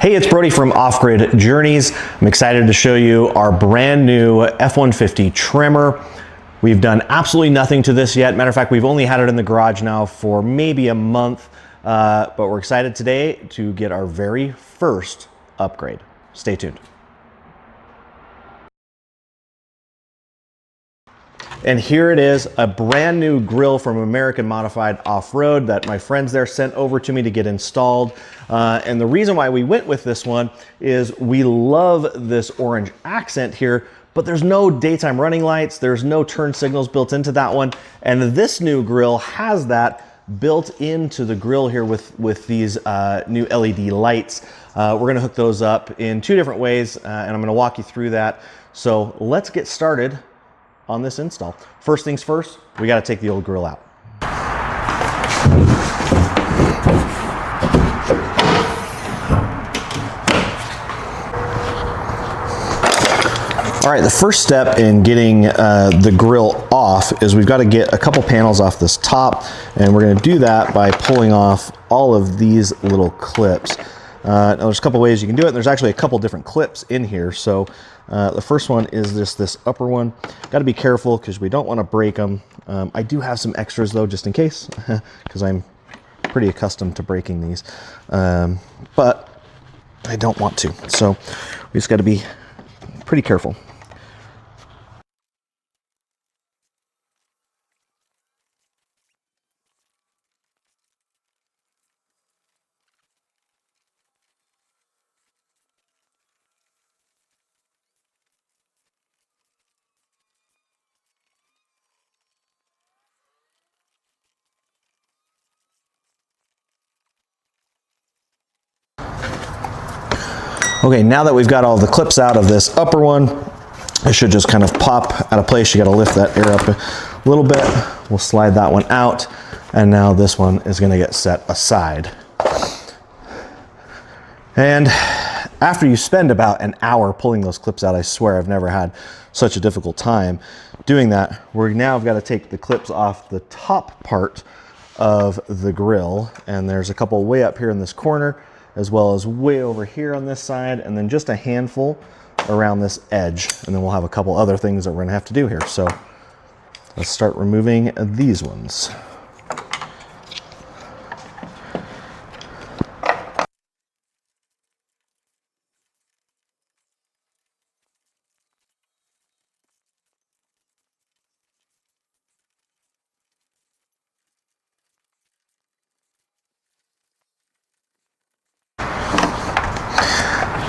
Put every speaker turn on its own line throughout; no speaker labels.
Hey, it's Brody from Off-Grid Journeys. I'm excited to show you our brand new F-150 Tremor. We've done absolutely nothing to this yet. Matter of fact, we've only had it in the garage now for maybe a month, but we're excited today to get our very first upgrade. Stay tuned. And here it is, a brand new grill from American Modified Off-Road that my friends there sent over to me to get installed. And the reason why we went with this one is we love this orange accent here, but there's no daytime running lights, there's no turn signals built into that one. And this new grill has that built into the grill here with these new LED lights. We're gonna hook those up in two different ways, and I'm gonna walk you through that. So let's get started on this install. First things first, we got to take the old grill out. All right, the first step in getting the grill off is we've got to get a couple panels off this top, and we're going to do that by pulling off all of these little clips. Now there's a couple ways you can do it, and there's actually a couple different clips in here. So the first one is this upper one. Got to be careful because we don't want to break them. I do have some extras though, just in case, because I'm pretty accustomed to breaking these, but I don't want to. So we just got to be pretty careful. Okay, now that we've got all the clips out of this upper one, it should just kind of pop out of place. You got to lift that air up a little bit. We'll slide that one out, and now this one is going to get set aside. And after you spend about an hour pulling those clips out, I swear I've never had such a difficult time doing that. We're now got to take the clips off the top part of the grill, and there's a couple way up here in this corner, as well as way over here on this side, and then just a handful around this edge. And then we'll have a couple other things that we're gonna have to do here. So let's start removing these ones.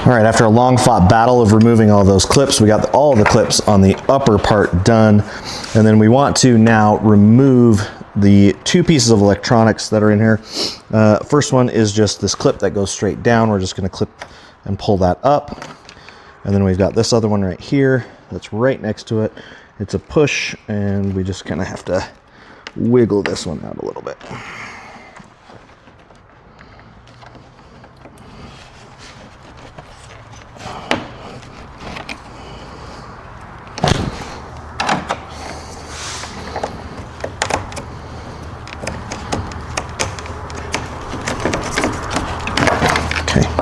All right, after a long fought battle of removing all those clips, we got all the clips on the upper part done. And then we want to now remove the two pieces of electronics that are in here. First one is just this clip that goes straight down. We're just gonna clip and pull that up. And then we've got this other one right here that's right next to it. It's a push, and we just kind of have to wiggle this one out a little bit.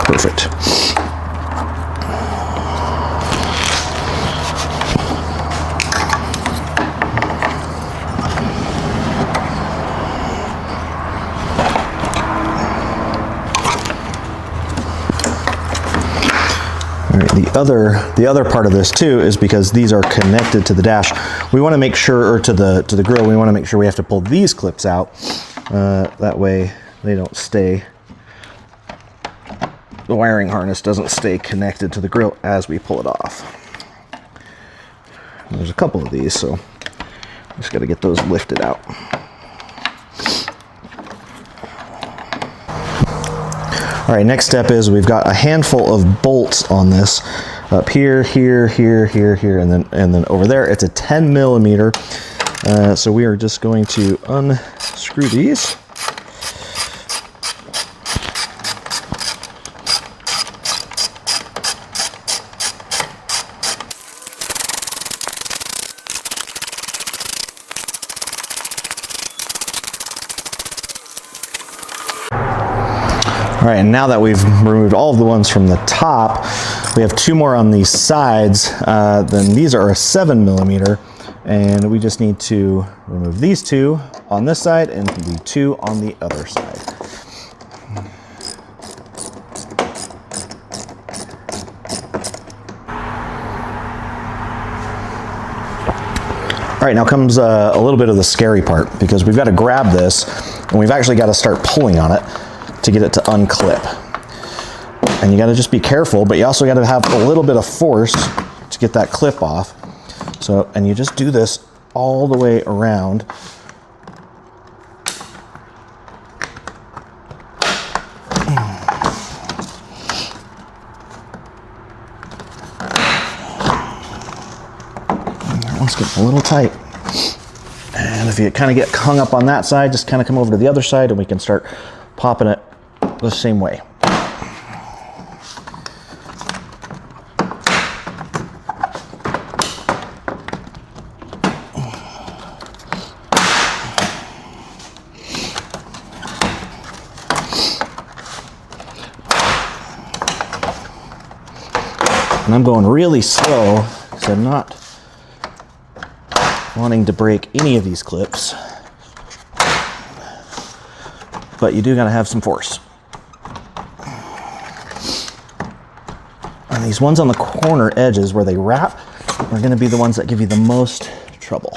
Perfect. All right, the other part of this too is because these are connected to the dash. We want to make sure, or to the grill, we want to make sure we have to pull these clips out. That way they don't stay. The wiring harness doesn't stay connected to the grill as we pull it off. And there's a couple of these, so just got to get those lifted out. All right, next step is we've got a handful of bolts on this up here, here, and then over there. It's a 10 millimeter. So we are just going to unscrew these. All right, and now that we've removed all of the ones from the top, we have 2 more on these sides. Then these are a 7mm, and we just need to remove these 2 on this side and the 2 on the other side. All right, now comes a little bit of the scary part, because we've got to grab this and we've actually got to start pulling on it to get it to unclip. And you got to just be careful, but you also got to have a little bit of force to get that clip off. So, and you just do this all the way around. That one's getting a little tight. And if you kind of get hung up on that side, just kind of come over to the other side and we can start popping it the same way. And I'm going really slow because I'm not wanting to break any of these clips. But you do gotta have some force. And these ones on the corner edges where they wrap are gonna be the ones that give you the most trouble.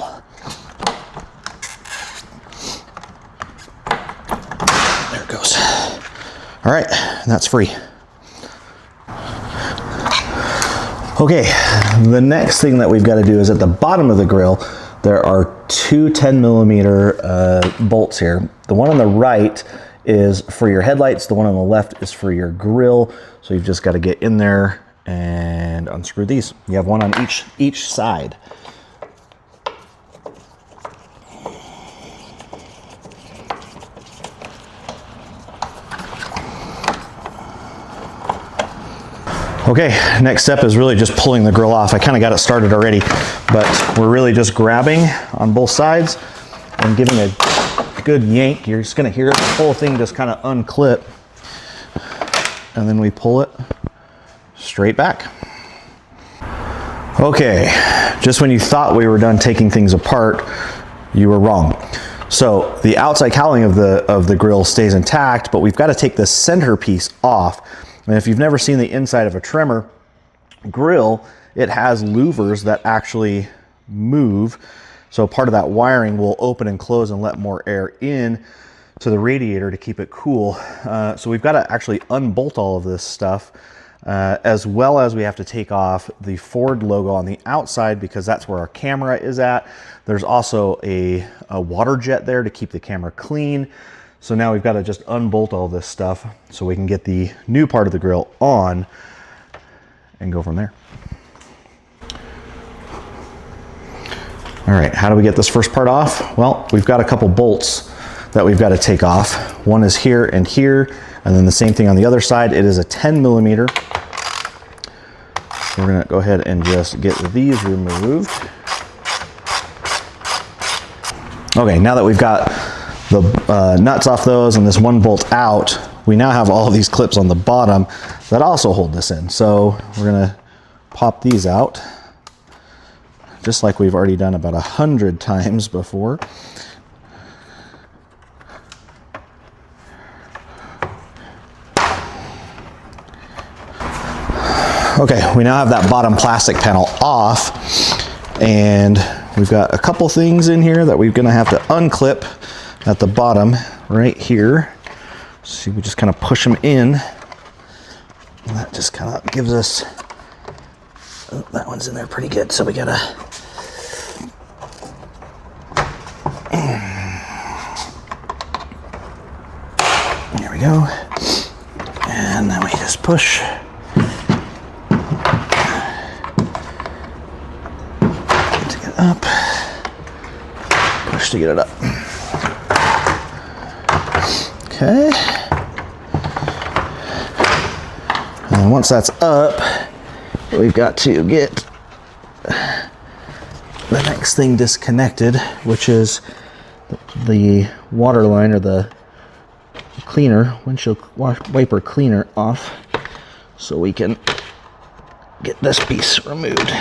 There it goes. All right, and that's free. Okay, the next thing that we've got to do is at the bottom of the grill, there are 2 10mm bolts here. The one on the right is for your headlights, the one on the left is for your grill. So you've just got to get in there and unscrew these. You have one on each side. Okay, next step is really just pulling the grill off. I kind of got it started already, but we're really just grabbing on both sides and giving a good yank. You're just gonna hear the whole thing just kind of unclip, and then we pull it straight back. Okay, just when you thought we were done taking things apart, you were wrong. So the outside cowling of the grill stays intact, but we've got to take the center piece off. And if you've never seen the inside of a Tremor grill, it has louvers that actually move. So part of that wiring will open and close and let more air in to the radiator to keep it cool. So we've got to actually unbolt all of this stuff, as well as we have to take off the Ford logo on the outside because that's where our camera is at. There's also a water jet there to keep the camera clean. So now we've got to just unbolt all this stuff so we can get the new part of the grill on and go from there. All right, how do we get this first part off? Well, we've got a couple bolts that we've got to take off. One is here, and then the same thing on the other side. It is a 10mm. We're gonna go ahead and just get these removed. Okay, now that we've got the nuts off those and this one bolt out, we now have all of these clips on the bottom that also hold this in. So we're gonna pop these out, just like we've already done about 100 times before. Okay, we now have that bottom plastic panel off, and we've got a couple things in here that we're gonna have to unclip at the bottom right here. See, we just kind of push them in, and that just kind of gives us, oh, that one's in there pretty good, so we gotta, there we go, and then we just push. To get up, push to get it up. Okay, and once that's up, we've got to get the next thing disconnected, which is the water line or the cleaner, windshield wiper cleaner off so we can get this piece removed.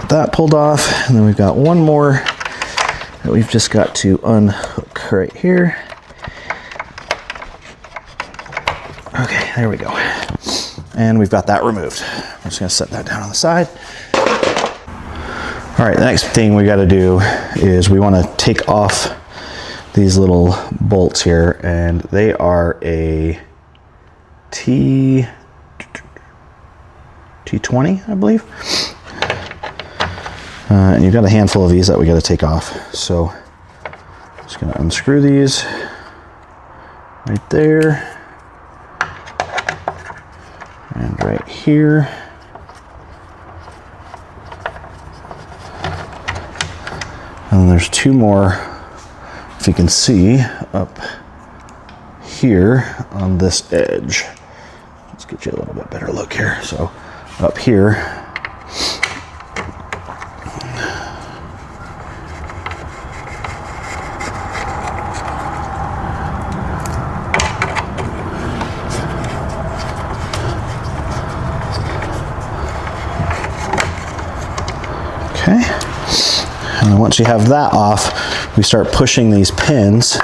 That pulled off, and then we've got one more that we've just got to unhook right here. Okay, there we go. And we've got that removed. I'm just gonna set that down on the side. All right, the next thing we gotta do is we wanna take off these little bolts here, and they are a T20, I believe. And you've got a handful of these that we got to take off. So I'm just going to unscrew these right there and right here. And then there's two more, if you can see, up here on this edge. Let's get you a little bit better look here. So up here. Okay, and then once you have that off, we start pushing these pins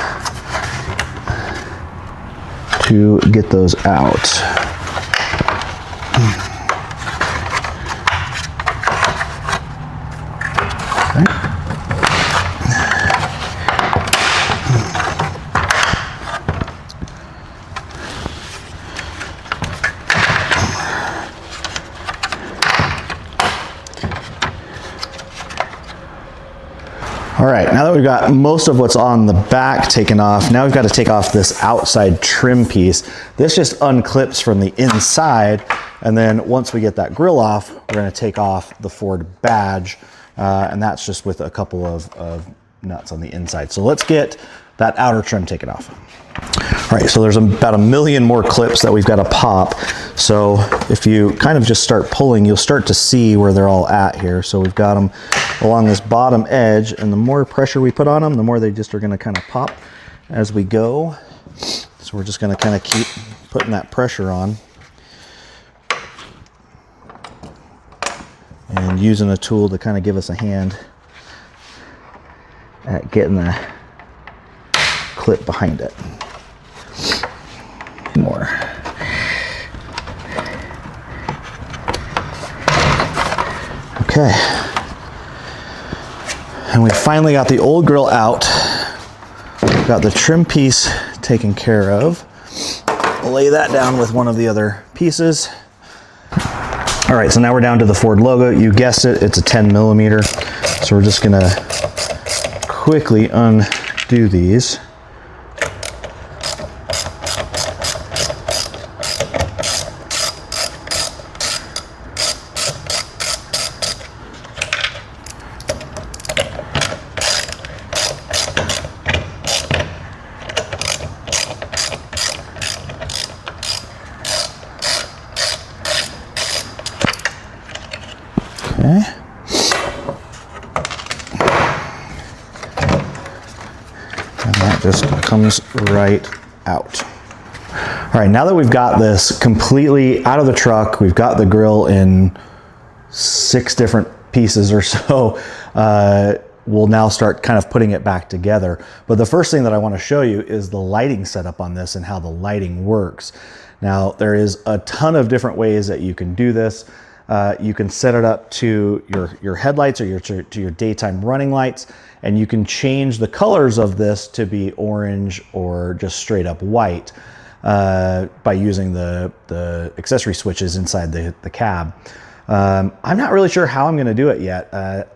to get those out. All right, now that we've got most of what's on the back taken off, now we've got to take off this outside trim piece. This just unclips from the inside, and then once we get that grill off, we're going to take off the Ford badge, and that's just with a couple of nuts on the inside. So let's get that outer trim taken off. All right, so there's about a million more clips that we've got to pop. So if you kind of just start pulling, you'll start to see where they're all at here. So we've got them along this bottom edge, and the more pressure we put on them, the more they just are going to kind of pop as we go. So we're just going to kind of keep putting that pressure on and using a tool to kind of give us a hand at getting the clip behind it. More. Okay. And we finally got the old grill out. We've got the trim piece taken care of. We'll lay that down with one of the other pieces. All right, so now we're down to the Ford logo. You guessed it, it's a 10 millimeter. So we're just gonna quickly undo these. Okay. And that just comes right out. All right, now that we've got this completely out of the truck, we've got the grill in 6 different pieces or so, we'll now start kind of putting it back together. But the first thing that I want to show you is the lighting setup on this and how the lighting works. Now, there is a ton of different ways that you can do this. You can set it up to your headlights or to your daytime running lights, and you can change the colors of this to be orange or just straight up white by using the accessory switches inside the cab. I'm not really sure how I'm going to do it yet.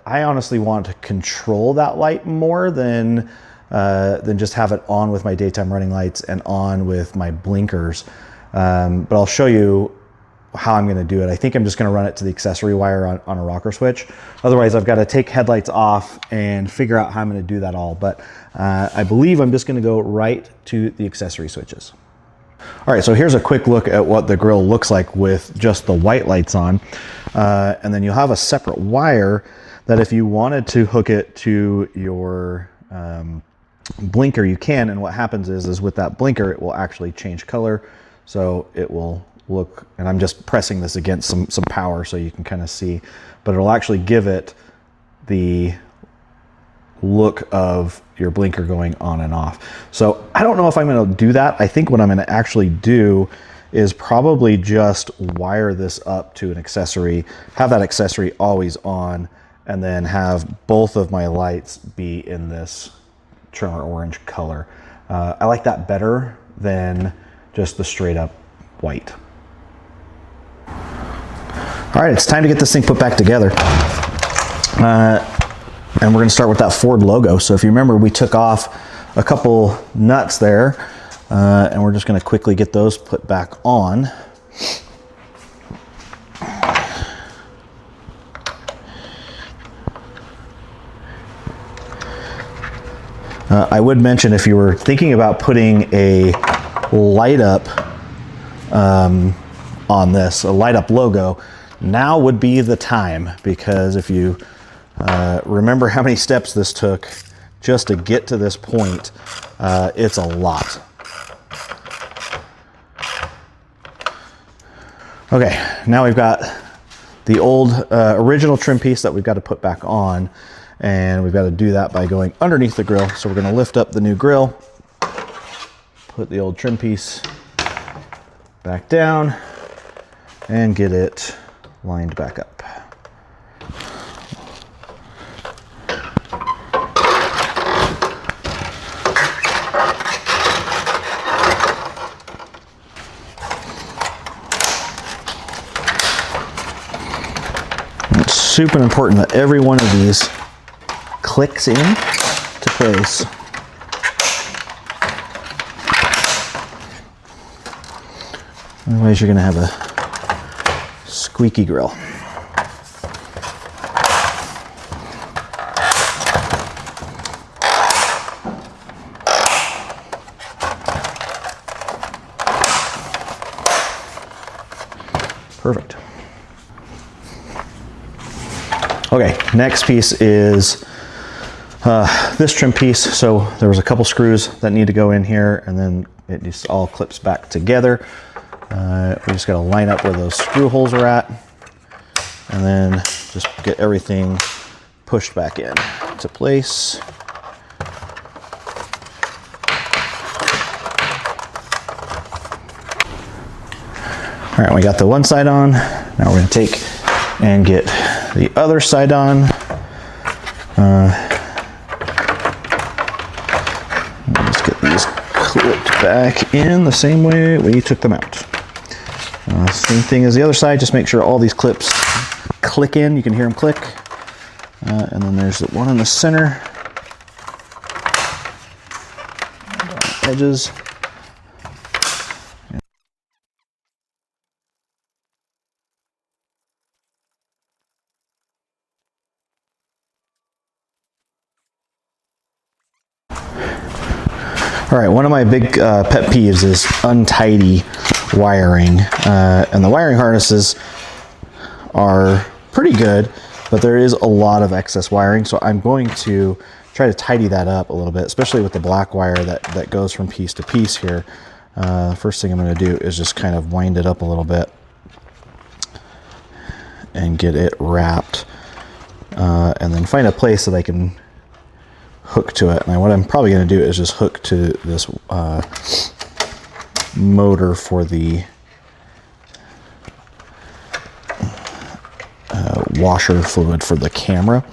I honestly want to control that light more than just have it on with my daytime running lights and on with my blinkers. But I'll show you how I'm going to do it. I think I'm just going to run it to the accessory wire on a rocker switch. Otherwise, I've got to take headlights off and figure out how I'm going to do that all. But I believe I'm just going to go right to the accessory switches. All right, so here's a quick look at what the grill looks like with just the white lights on. And then you'll have a separate wire that if you wanted to hook it to your blinker, you can. And what happens is with that blinker, it will actually change color. So it will look, and I'm just pressing this against some power so you can kind of see, but it'll actually give it the look of your blinker going on and off. So I don't know if I'm going to do that. I think what I'm going to actually do is probably just wire this up to an accessory, have that accessory always on, and then have both of my lights be in this Tremor orange color. I like that better than just the straight up white. All right, it's time to get this thing put back together. And we're gonna start with that Ford logo. So if you remember, we took off a couple nuts there, and we're just gonna quickly get those put back on. I would mention, if you were thinking about putting a light up on this, a light up logo, now would be the time, because if you remember how many steps this took just to get to this point, it's a lot. Okay, now we've got the old original trim piece that we've got to put back on, and we've got to do that by going underneath the grill. So we're going to lift up the new grill, put the old trim piece back down, and get it lined back up. It's super important that every one of these clicks in to place. Otherwise, you're going to have a squeaky grill. Perfect. Okay, next piece is this trim piece. So there was a couple screws that need to go in here, and then it just all clips back together. We just got to line up where those screw holes are at, and then just get everything pushed back in to place. All right, we got the one side on. Now we're going to take and get the other side on. Just get these clipped back in the same way we took them out. Same thing as the other side, just make sure all these clips click in. You can hear them click. And then there's the one in the center. Edges. All right, one of my big pet peeves is untidy wiring. And the wiring harnesses are pretty good, but there is a lot of excess wiring. So I'm going to try to tidy that up a little bit, especially with the black wire that goes from piece to piece here. First thing I'm going to do is just kind of wind it up a little bit and get it wrapped. And then find a place that I can hook to it. And what I'm probably going to do is just hook to this motor for the washer fluid for the camera.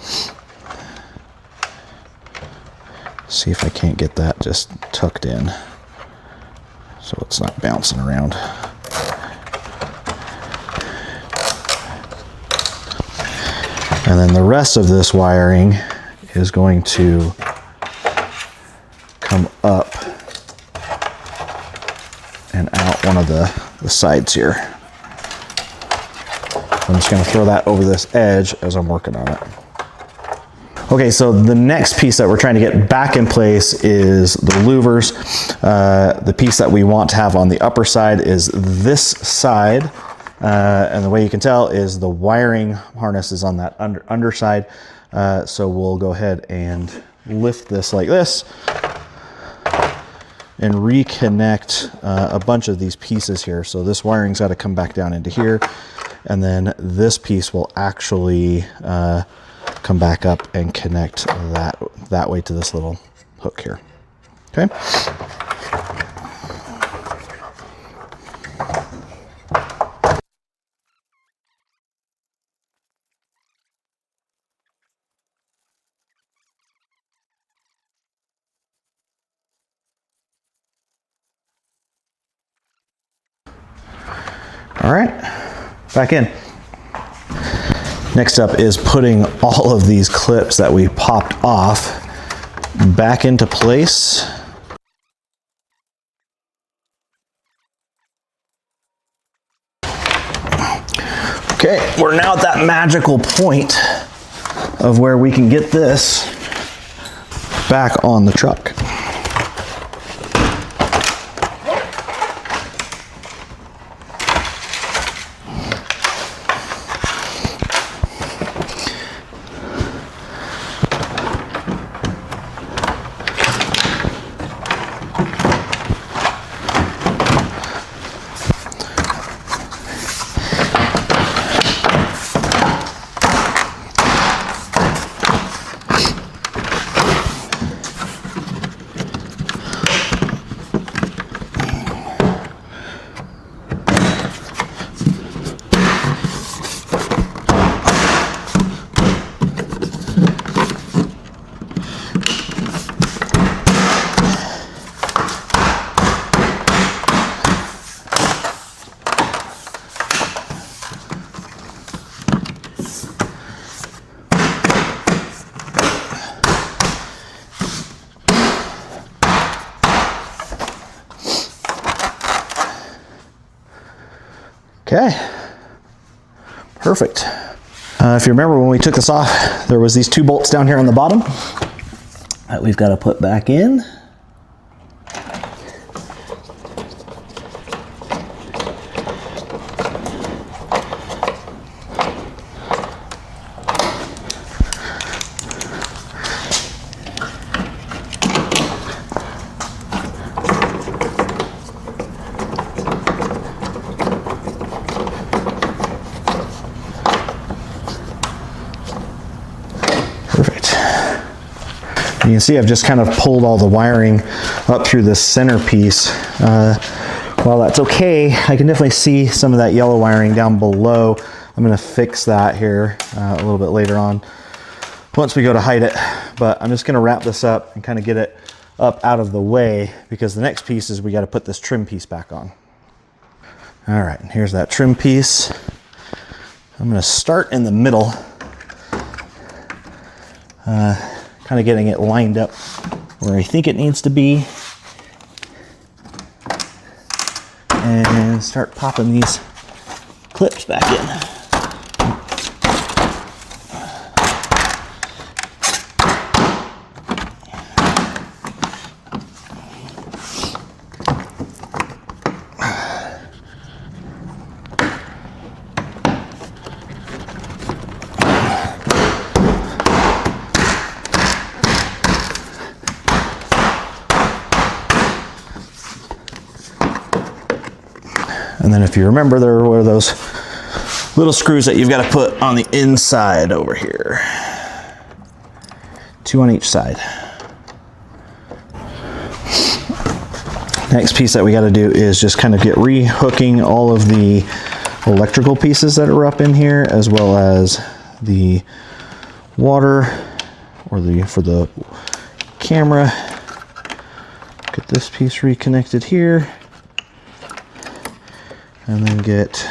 See if I can't get that just tucked in so it's not bouncing around. And then the rest of this wiring is going to come up and out one of the sides here. I'm just going to throw that over this edge as I'm working on it. Okay, so the next piece that we're trying to get back in place is the louvers. The piece that we want to have on the upper side is this side. And the way you can tell is the wiring harness is on that underside. So we'll go ahead and lift this like this and reconnect a bunch of these pieces here. So this wiring's got to come back down into here. And then this piece will actually come back up and connect that way to this little hook here. Okay. All right, back in. Next up is putting all of these clips that we popped off back into place. Okay, we're now at that magical point of where we can get this back on the truck. Okay, perfect. If you remember when we took this off, there was these 2 bolts down here on the bottom that we've got to put back in. You can see I've just kind of pulled all the wiring up through this center piece. While that's okay, I can definitely see some of that yellow wiring down below. I'm going to fix that here a little bit later on once we go to hide it. But I'm just going to wrap this up and kind of get it up out of the way, because the next piece is we got to put this trim piece back on. All right, here's that trim piece. I'm going to start in the middle. Kind of getting it lined up where I think it needs to be, and start popping these clips back in. And then if you remember, there were those little screws that you've got to put on the inside over here. 2 on each side. Next piece that we got to do is just kind of get re-hooking all of the electrical pieces that are up in here, as well as the water or for the camera. Get this piece reconnected here. And then get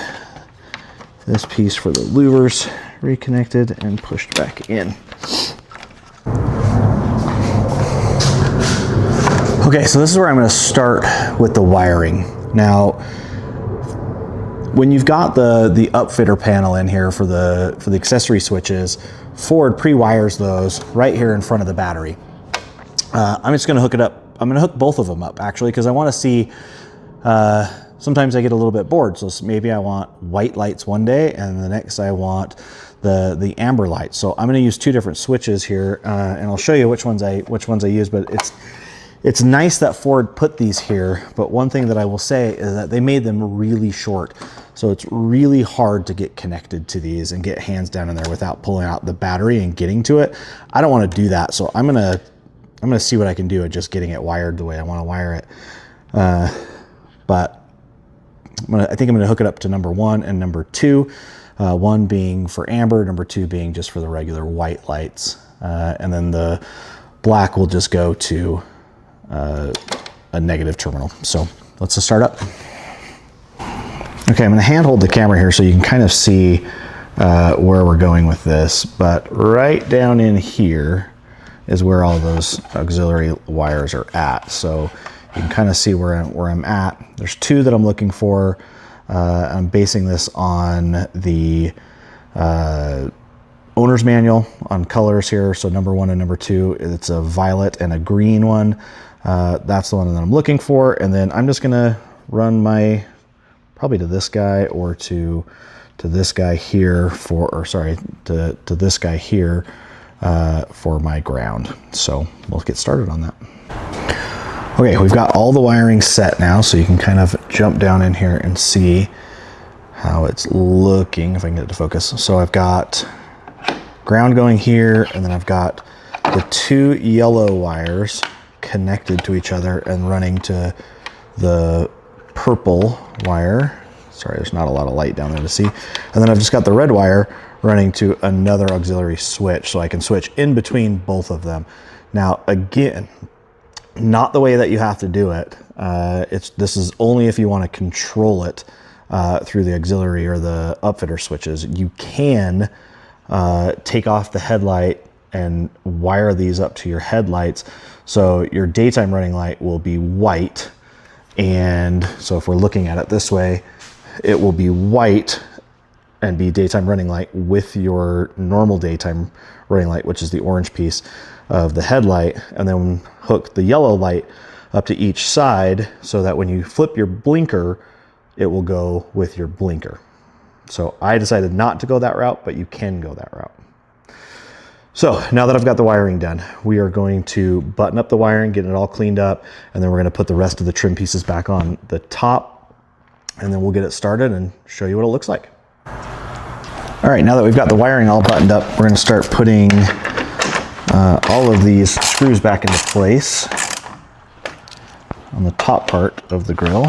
this piece for the louvers reconnected and pushed back in. Okay, so this is where I'm going to start with the wiring. Now, when you've got the upfitter panel in here for the accessory switches, Ford pre-wires those right here in front of the battery. I'm just gonna hook it up. I'm gonna hook both of them up actually, because I wanna see, sometimes I get a little bit bored. So maybe I want white lights one day and the next I want the amber lights. So I'm gonna use two different switches here, and I'll show you which ones I use, but it's nice that Ford put these here, but one thing that I will say is that they made them really short. So it's really hard to get connected to these and get hands down in there without pulling out the battery and getting to it. I don't want to do that. So I'm gonna see what I can do at just getting it wired the way I want to wire it. But I think I'm gonna hook it up to number 1 and number 2. 1 being for amber, number 2 being just for the regular white lights. And then the black will just go to a negative terminal. So let's just start up. Okay, I'm gonna handhold the camera here so you can kind of see where we're going with this, but right down in here is where all those auxiliary wires are at. So you can kind of see where I'm at. There's 2 that I'm looking for. I'm basing this on the owner's manual on colors here. So number 1 and number 2, it's a violet and a green one. That's the one that I'm looking for. And then I'm just gonna run my, probably to this guy or to this guy here to this guy here for my ground. So we'll get started on that. Okay, we've got all the wiring set now, so you can kind of jump down in here and see how it's looking, if I can get it to focus. So I've got ground going here, and then I've got the 2 yellow wires connected to each other and running to the purple wire. Sorry, there's not a lot of light down there to see. And then I've just got the red wire running to another auxiliary switch, so I can switch in between both of them. Now, again, not the way that you have to do it. This is only if you want to control it through the auxiliary or the upfitter switches. You can take off the headlight and wire these up to your headlights. So your daytime running light will be white. And so if we're looking at it this way, it will be white and be daytime running light with your normal daytime running light, which is the orange piece of the headlight, and then hook the yellow light up to each side so that when you flip your blinker, it will go with your blinker. So I decided not to go that route, but you can go that route. So now that I've got the wiring done, we are going to button up the wiring, get it all cleaned up, and then we're gonna put the rest of the trim pieces back on the top, and then we'll get it started and show you what it looks like. All right, now that we've got the wiring all buttoned up, we're gonna start putting all of these screws back into place on the top part of the grill.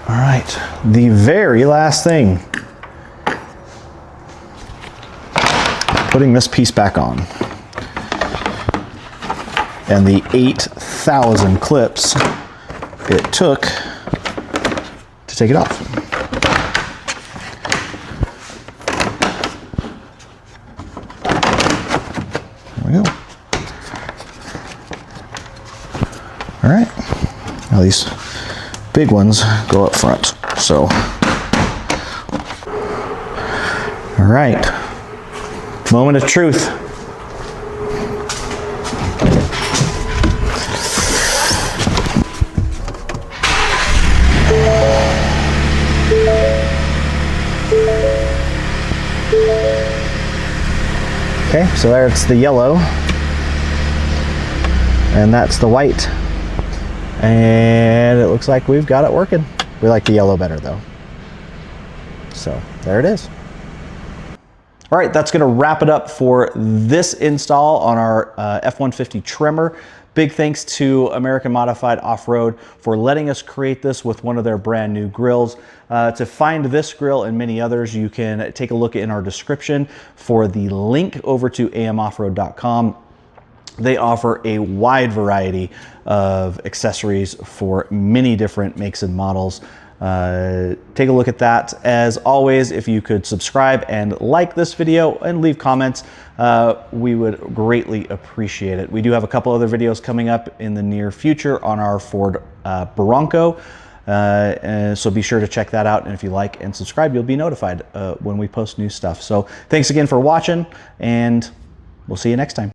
All right, the very last thing, putting this piece back on. And the 8,000 clips it took to take it off. There we go. All right, now these big ones go up front. So, all right, moment of truth. Okay, so there's the yellow, and that's the white, and it looks like we've got it working. We like the yellow better though. So there it is. All right, that's gonna wrap it up for this install on our F-150 Tremor. Big thanks to American Modified Off-Road for letting us create this with one of their brand new grills. To find this grill and many others, you can take a look in our description for the link over to amoffroad.com. They offer a wide variety of accessories for many different makes and models. take a look at that. As always, if you could subscribe and like this video and leave comments, we would greatly appreciate it. We do have a couple other videos coming up in the near future on our Ford Bronco, so be sure to check that out. And if you like and subscribe, you'll be notified when we post new stuff. So thanks again for watching, and we'll see you next time.